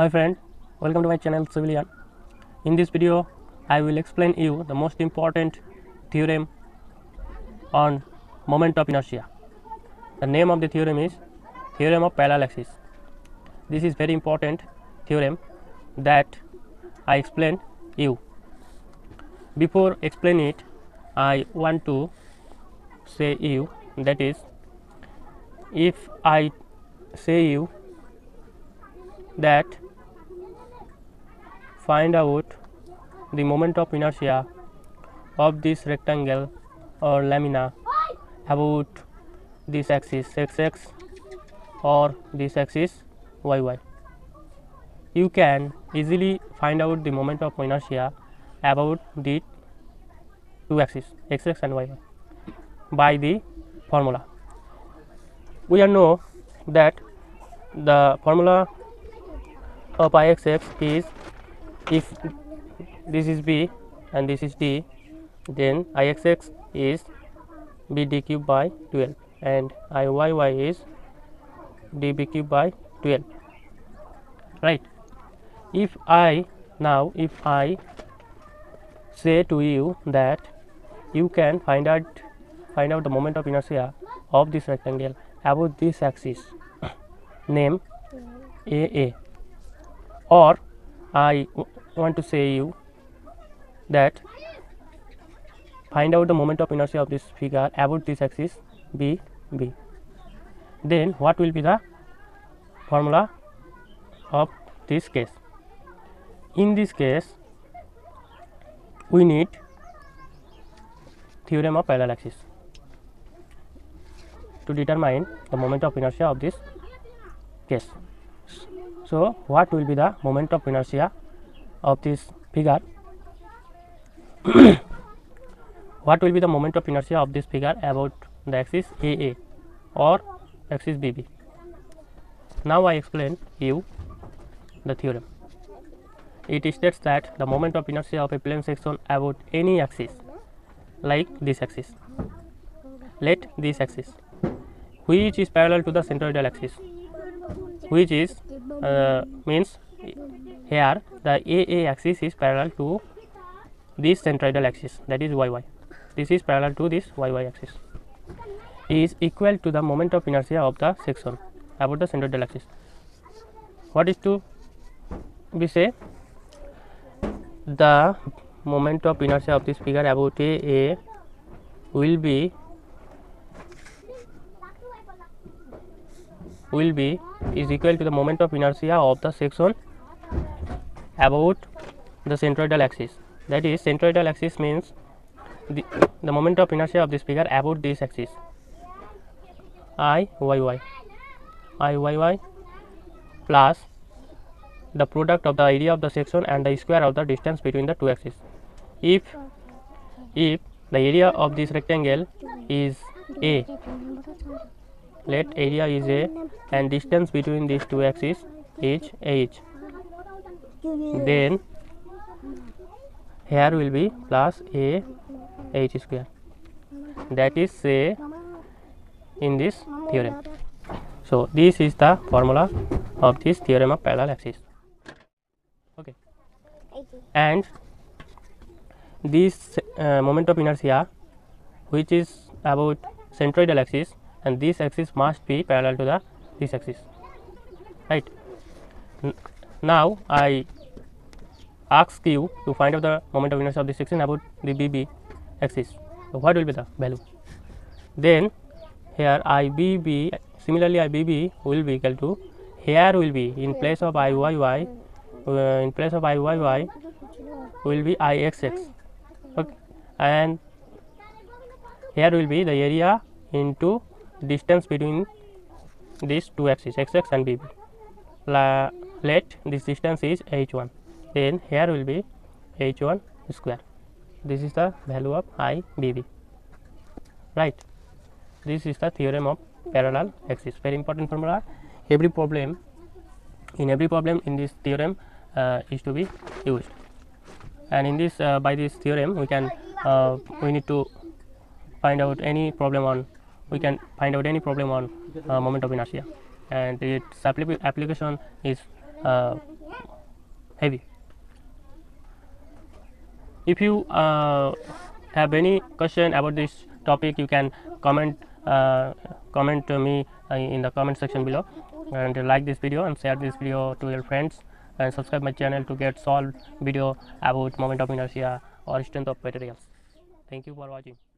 Hi friend, welcome to my channel Civilian. In this video, I will explain you the most important theorem on moment of inertia. The name of the theorem is theorem of parallel axis. This is very important theorem that I explain you. Before explain it, I want to say you that is, if I say you that find out the moment of inertia of this rectangle or lamina about this axis xx or this axis yy. You can easily find out the moment of inertia about the two axes xx and yy by the formula. We all know that the formula of Ixx is, if this is b and this is d, then Ixx is bd cube by 12 and Iyy is db cube by 12, right? If I say to you that you can find out the moment of inertia of this rectangle about this axis, name AA, or I want to say you that find out the moment of inertia of this figure about this axis BB, then what will be the formula of this case? In this case, we need theorem of parallel axis to determine the moment of inertia of this case. So, what will be the moment of inertia of this figure? What will be the moment of inertia of this figure about the axis AA or axis BB? Now I explain you the theorem. It states that the moment of inertia of a plane section about any axis, like this axis, let this axis, which is parallel to the centroidal axis, which is means here the AA axis is parallel to this centroidal axis, that is YY. This is parallel to this YY axis, is equal to the moment of inertia of the section about the centroidal axis. What is to be say? The moment of inertia of this figure about AA will be is equal to the moment of inertia of the section about the centroidal axis. That is, centroidal axis means the moment of inertia of this figure about this axis Iyy plus the product of the area of the section and the square of the distance between the two axes. If the area of this rectangle is A, let area is A and distance between these two axes is H, then here will be plus A H square. That is say in this theorem. So, this is the formula of this theorem of parallel axis. Okay, and this moment of inertia which is about centroidal axis, and this axis must be parallel to this axis, right? Now I ask you to find out the moment of inertia of this section about the BB axis. So, what will be the value? Then here IBB, similarly IBB will be equal to, here will be in place of Iyy, will be Ixx, okay, and here will be the area into distance between these two axes xx and bb. Let this distance is h1, then here will be h1 square. This is the value of IBB, right? This is the theorem of parallel axis. Very important formula. In every problem in this theorem is to be used, and in this by this theorem we need to find out any problem on moment of inertia, and its application is heavy. If you have any question about this topic, you can comment to me in the comment section below, and like this video and share this video to your friends, and subscribe my channel to get solved video about moment of inertia or strength of materials. Thank you for watching.